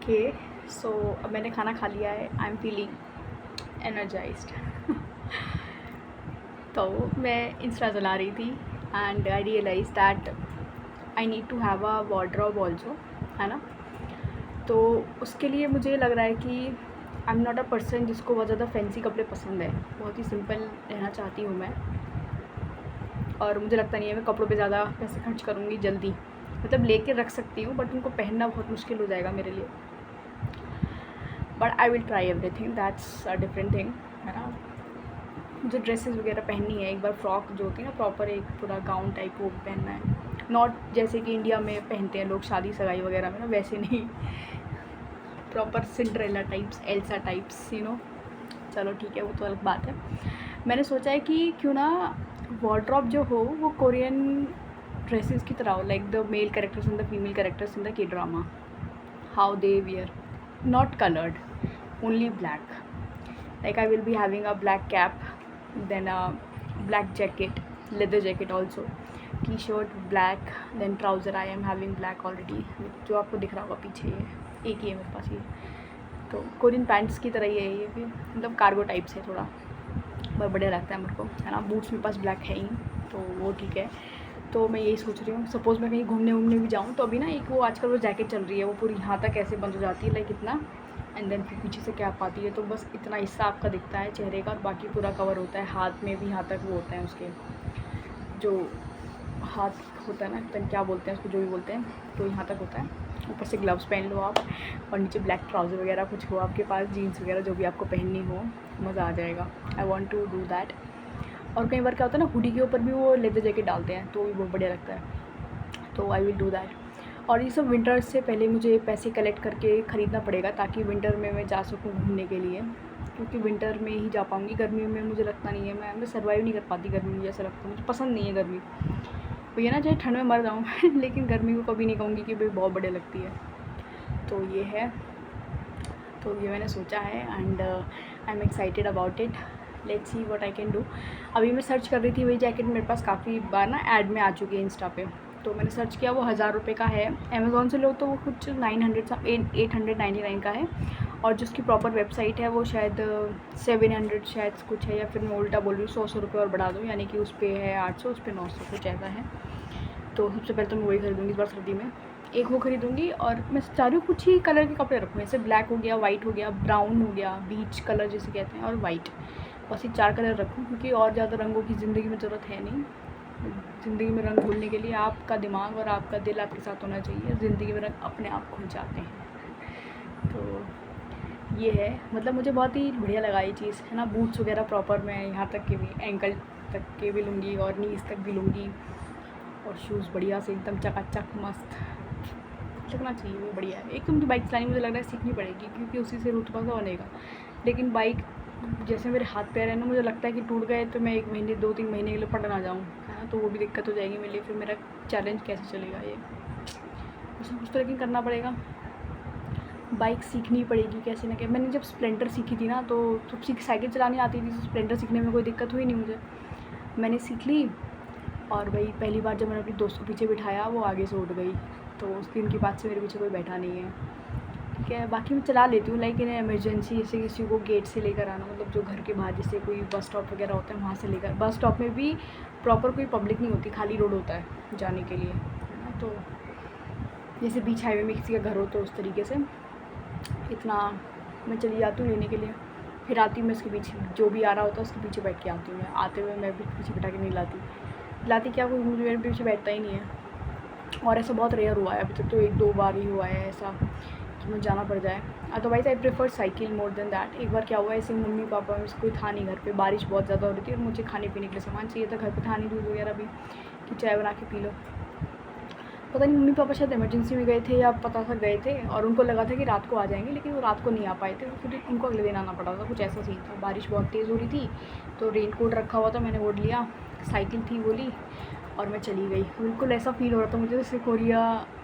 Okay, सो अब मैंने खाना खा लिया है। I am feeling energised. तो मैं इंस्टा चला रही थी and I realise that I need to have a wardrobe also, है ना। तो उसके लिए मुझे लग रहा है कि I am not a person जिसको बहुत ज़्यादा फैंसी कपड़े पसंद है। बहुत ही सिंपल रहना चाहती हूँ मैं, और मुझे लगता नहीं है मैं कपड़ों पे ज़्यादा पैसे खर्च करूँगी जल्दी। मतलब लेके रख सकती हूँ बट उनको पहनना बहुत मुश्किल हो जाएगा मेरे लिए। But I will try everything, that's a different thing, है ना। मुझे ड्रेसेस वगैरह पहननी है, एक बार फ्रॉक जो होती है ना प्रॉपर एक पूरा गाउन टाइप, वो पहनना है। नॉट जैसे कि इंडिया में पहनते हैं लोग शादी सगाई वगैरह में ना, वैसे नहीं। Proper Cinderella types, Elsa types, you know. चलो ठीक है, वो तो अलग बात है। मैंने सोचा है कि क्यों ना वार्डरोब जो हो वो कोरियन ड्रेसेस की तरह हो, like the male characters and the female characters in the K drama, how they wear, not colored, only black. Like I will be having a black cap, then a black jacket, leather jacket also, t-shirt black, then trouser I am having black already, जो आपको दिख रहा होगा पीछे, ये एक ही है मेरे पास ये। तो कोरियन पैंट्स की तरह ही है ये भी, मतलब कार्गो टाइप से थोड़ा, बहुत बढ़िया लगता है मेरे को, है ना। बूट्स मेरे पास ब्लैक है ही, तो वो ठीक है। तो मैं यही सोच रही हूँ, सपोज़ मैं कहीं घूमने वूमने भी जाऊँ तो अभी ना एक वो आजकल वो जैकेट चल रही है, वो पूरी यहाँ तक ऐसे बंद हो जाती है, लाइक इतना, एंड देन फिर पीछे से कैप आती है, तो बस इतना हिस्सा आपका दिखता है चेहरे का और बाकी पूरा कवर होता है। हाथ में भी यहाँ तक वो होते हैं उसके, जो हाथ होता है ना, पता नहीं क्या बोलते हैं उसको, जो भी बोलते हैं, तो यहाँ तक होता है। ऊपर से ग्लव्स पहन लो आप, और नीचे ब्लैक ट्राउज़र वगैरह कुछ हो आपके पास, जीन्स वगैरह जो भी आपको पहननी हो, मज़ा आ जाएगा। I want to do that. और कई बार क्या होता है ना, हुडी के ऊपर भी वो लेदर जैकेट डालते हैं, तो भी बहुत बढ़िया लगता है। तो आई विल डू दैट। और ये सब विंटर से पहले मुझे पैसे कलेक्ट करके ख़रीदना पड़ेगा, ताकि विंटर में मैं जा सकूँ घूमने के लिए, क्योंकि विंटर में ही जा पाऊँगी। गर्मी में मुझे लगता नहीं है, मैं सर्वाइव नहीं कर पाती गर्मी में, जैसा लगता है मुझे पसंद नहीं है गर्मी। भैया ना चाहे ठंड में मर जाऊँ लेकिन गर्मी को कभी नहीं कहूँगी कि भाई बहुत बढ़िया लगती है। तो ये है, तो ये मैंने सोचा है and I am excited about it. Let's see what I can do. अभी मैं सर्च कर रही थी, वही जैकेट मेरे पास काफ़ी बार ना ऐड में आ चुकी है इंस्टा पे, तो मैंने सर्च किया, वो 1000 रुपये का है। अमेज़ॉन से लो तो वो कुछ 899 का है, और जो उसकी प्रॉपर वेबसाइट है वो शायद 700 शायद कुछ है, या फिर मैं उल्टा बोल रही हूँ, 100 रुपये और बढ़ा दूँ, यानी कि उस पर है 800, उस पर 900 कुछ ऐसा है। तो सबसे पहले तो मैं वही खरीदूँगी इस बार सर्दी में, एक वो खरीदूँगी। और मैं चाह रही हूँ कुछ ही कलर के कपड़े रखूँ, जैसे ब्लैक हो गया, वाइट हो गया, ब्राउन हो गया, बीच कलर जिसे कहते हैं, और वाइट, बस ये 4 कलर रखूँ, क्योंकि और ज़्यादा रंगों की ज़िंदगी में ज़रूरत है नहीं। ज़िंदगी में रंग घुलने के लिए आपका दिमाग और आपका दिल आपके साथ होना चाहिए, ज़िंदगी में रंग अपने आप घुल जाते हैं। तो ये है, मतलब मुझे बहुत ही बढ़िया लगा ये चीज़, है ना। बूट्स वगैरह प्रॉपर मैं यहाँ तक के भी, एंकल तक के भी लूँगी और नीज़ तक भी लूँगी, और शूज़ बढ़िया से एकदम चकाचक मस्त लगना चाहिए, वो बढ़िया है। एक तो मुझे बाइक चलानी मुझे लग रहा है सीखनी पड़ेगी, क्योंकि उसी से रुतबा सा बनेगा। लेकिन बाइक जैसे मेरे हाथ पैर है ना, मुझे लगता है कि टूट गए तो मैं 1 महीने 2-3 महीने के लिए पड़ ना जाऊँ, है ना, तो वो भी दिक्कत हो जाएगी मेरे लिए। फिर मेरा चैलेंज कैसे चलेगा ये, कुछ तो लेकिन करना पड़ेगा। बाइक सीखनी पड़ेगी कैसे ना कैसे। मैंने जब स्प्लेंडर सीखी थी ना, तो जब साइकिल चलानी आती थी, तो स्प्लेंडर सीखने में कोई दिक्कत हुई नहीं मुझे, मैंने सीख ली। और वही पहली बार जब मैंने अपनी दोस्त को पीछे बिठाया, वो आगे से उठ गई, तो उस दिन के बाद से मेरे पीछे कोई बैठा नहीं है, ठीक है। बाकी मैं चला लेती हूँ, लाइक इन इमरजेंसी, जैसे किसी को गेट से लेकर आना, मतलब जो घर के बाहर जैसे कोई बस स्टॉप वगैरह होता है वहाँ से लेकर, बस स्टॉप में भी प्रॉपर कोई पब्लिक नहीं होती, खाली रोड होता है जाने के लिए, है ना। तो जैसे बीच हाईवे में किसी का घर हो, तो उस तरीके से इतना मैं चली जाती हूँ लेने के लिए। फिर आती हूँ मैं उसके पीछे, जो भी आ रहा होता है उसके पीछे बैठ के आती हूँ मैं। आते हुए मैं भी पीछे बैठा के नहीं लाती क्या, कोई मुझे मेरे पीछे बैठता ही नहीं है। और ऐसा बहुत रेयर हुआ है अभी तक, तो 1-2 बार ही हुआ है ऐसा कि मुझे जाना पड़ जाए। Otherwise I prefer cycle more than that. एक बार क्या हुआ, ऐसे मम्मी पापा में से कोई था नहीं घर पे, बारिश बहुत ज़्यादा हो रही थी और मुझे खाने पीने के लिए सामान चाहिए था, घर पे था नहीं दूध वगैरह भी कि चाय बना के पी लो। पता नहीं मम्मी पापा शायद इमरजेंसी में गए थे या पता था गए थे, और उनको लगा था कि रात को आ जाएंगे, लेकिन वो रात को नहीं आ पाए थे, तो फिर उनको अगले दिन आना पड़ा था, कुछ ऐसा सीन था। बारिश बहुत तेज़ हो रही थी, तो रेन कोट रखा हुआ था, मैंने वो लिया, साइकिल थी वो ली, और मैं चली गई। बिल्कुल ऐसा फील हो रहा था मुझे जैसे कोरिया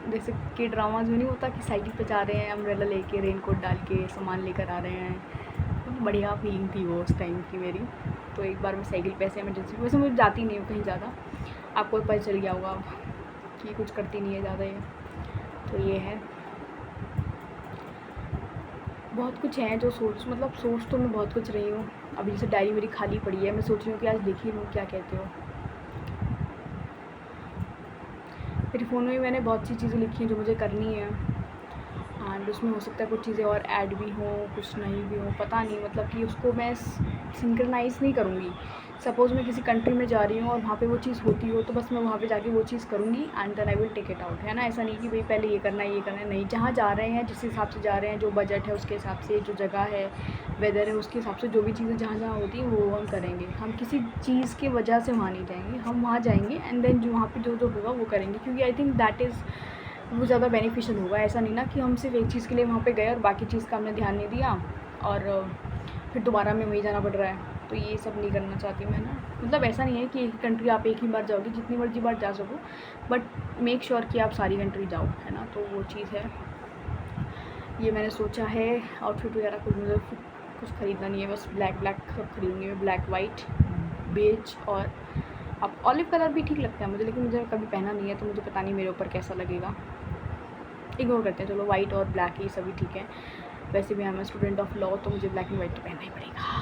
जैसे के ड्रामाज में नहीं होता कि साइकिल पे जा रहे हैं, अम्ब्रेला लेके, रेन कोट डाल के, सामान लेकर आ रहे हैं। तो बढ़िया फीलिंग थी वो उस टाइम की मेरी। तो एक बार मैं साइकिल पे ऐसे इमरजेंसी, वैसे मुझे जाती नहीं हूँ कहीं ज़्यादा, आपको पता चल गया होगा कि कुछ करती नहीं है ज़्यादा ये। तो ये है, बहुत कुछ है जो सोच तो मैं बहुत कुछ रही हूँ। अभी जैसे डायरी मेरी खाली पड़ी है, मैं सोच रही हूँ कि आज लिख ही लूँ, क्या कहते हो। मेरे फ़ोन में मैंने बहुत सी चीज़ें लिखी हैं जो मुझे करनी है, एंड उसमें हो सकता है कुछ चीज़ें और ऐड भी हों, कुछ नहीं भी हों, पता नहीं। मतलब कि उसको मैं सिंक्रनाइज़ नहीं करूँगी। सपोज़ मैं किसी कंट्री में जा रही हूँ और वहाँ पे वो चीज़ होती हो, तो बस मैं वहाँ पे जाके वो चीज़ करूँगी and then I will take it out, है ना। ऐसा नहीं कि भाई पहले ये करना है, ये करना है, नहीं। जहाँ जा रहे हैं, जिस हिसाब से जा रहे हैं, जो बजट है उसके हिसाब से, जो जगह है, वेदर है उसके हिसाब से, जो भी चीज़ें जहाँ होती हैं वो हम करेंगे। हम किसी चीज़ की वजह से वहाँ नहीं जाएंगे, हम वहाँ जाएंगे एंड देन जो वहाँ पर जो होगा वो करेंगे, क्योंकि आई थिंक दैट इज़ वो ज़्यादा बेनिफिशियल होगा। ऐसा नहीं ना कि हम सिर्फ एक चीज़ के लिए वहाँ पे गए और बाकी चीज़ का हमने ध्यान नहीं दिया और फिर दोबारा हमें वहीं जाना पड़ रहा है। तो ये सब नहीं करना चाहती मैं ना। मतलब ऐसा नहीं है कि एक कंट्री आप एक ही बार जाओगे, जितनी मर्जी बार जा सको, बट मेक श्योर कि आप सारी कंट्री जाओ, है ना। तो वो चीज़ है, ये मैंने सोचा है। आउटफिट वगैरह कुछ ख़रीदना नहीं है, बस ब्लैक सब खरीदूँगी मैं, ब्लैक वाइट बेज। और अब ऑलिव कलर भी ठीक लगता है मुझे, लेकिन मुझे कभी पहना नहीं है तो मुझे पता नहीं मेरे ऊपर कैसा लगेगा। इग्नोर करते हैं, चलो वाइट और ब्लैक ये सभी ठीक है। वैसे भी I am student of law, तो मुझे ब्लैक एंड वाइट तो पहनना ही पड़ेगा।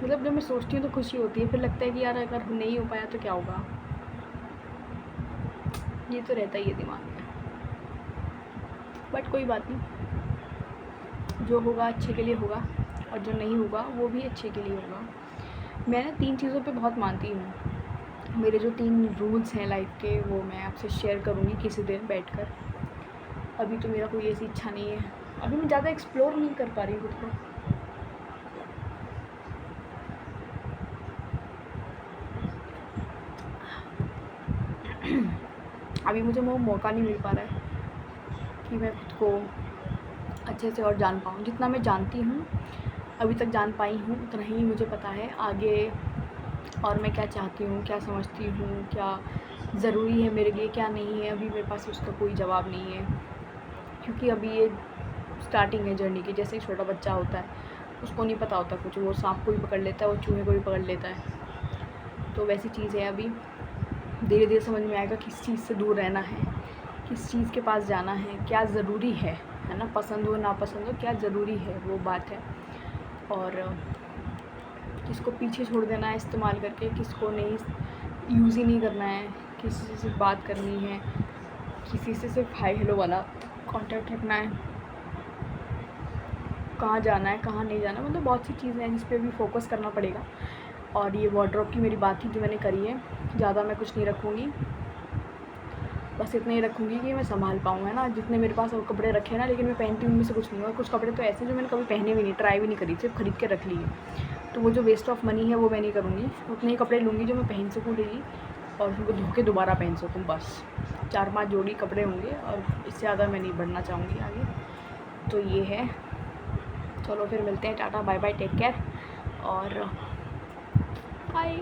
मतलब जब मैं सोचती हूँ तो खुशी होती है, फिर लगता है कि यार अगर नहीं हो पाया तो क्या होगा। ये तो रहता ही है दिमाग में, बट कोई बात नहीं, जो होगा अच्छे के लिए होगा और जो नहीं होगा वो भी अच्छे के लिए होगा। मैं ना 3 चीज़ों पे बहुत मानती हूँ। मेरे जो 3 रूल्स हैं लाइफ के, वो मैं आपसे शेयर करूँगी किसी दिन बैठकर। अभी तो मेरा कोई ऐसी इच्छा नहीं है, अभी मैं ज़्यादा एक्सप्लोर नहीं कर पा रही हूँ खुद को। अभी मुझे वो मौका नहीं मिल पा रहा है कि मैं खुद को अच्छे से और जान पाऊँ। जितना मैं जानती हूँ, अभी तक जान पाई हूँ, उतना ही मुझे पता है। आगे और मैं क्या चाहती हूँ, क्या समझती हूँ, क्या ज़रूरी है मेरे लिए, क्या नहीं है, अभी मेरे पास उसका कोई जवाब नहीं है। क्योंकि अभी ये स्टार्टिंग है जर्नी की। जैसे एक छोटा बच्चा होता है, उसको नहीं पता होता कुछ, वो सांप को भी पकड़ लेता है, वो चूहे को भी पकड़ लेता है। तो वैसी चीज़ है। अभी धीरे धीरे समझ में आएगा किस चीज़ से दूर रहना है, किस चीज़ के पास जाना है, क्या ज़रूरी है ना। पसंद हो नापसंद हो, क्या ज़रूरी है वो बात है। और किसको पीछे छोड़ देना है इस्तेमाल करके, किसको नहीं यूज़ ही नहीं करना है, किसी से सिर्फ बात करनी है, किसी से सिर्फ हाई हेलो वाला कांटेक्ट रखना है, कहाँ जाना है कहाँ नहीं जाना। मतलब बहुत सी चीज़ें हैं जिस पे भी फोकस करना पड़ेगा। और ये वार्डरोब की मेरी बात थी जो मैंने करी है, ज़्यादा मैं कुछ नहीं रखूँगी, बस इतना ही रखूँगी कि मैं संभाल पाऊँ, है ना। जितने मेरे पास और कपड़े रखे हैं ना, लेकिन मैं पहनती हूँ उनमें से कुछ नहीं। और कुछ कपड़े तो ऐसे जो मैंने कभी पहने भी नहीं, ट्राई भी नहीं करी, सिर्फ खरीद के रख लिए। तो वो जो वेस्ट ऑफ मनी है वो मैं नहीं करूँगी। उतने ही कपड़े लूँगी जो मैं पहन सकूँ डेली और उनको धो के दोबारा पहन सकूँ। बस 4-5 जोड़ी कपड़े होंगे और इससे ज़्यादा मैं नहीं बढ़ना चाहूँगी आगे। तो ये है, चलो फिर मिलते हैं। Tata bye bye, take care और बाय।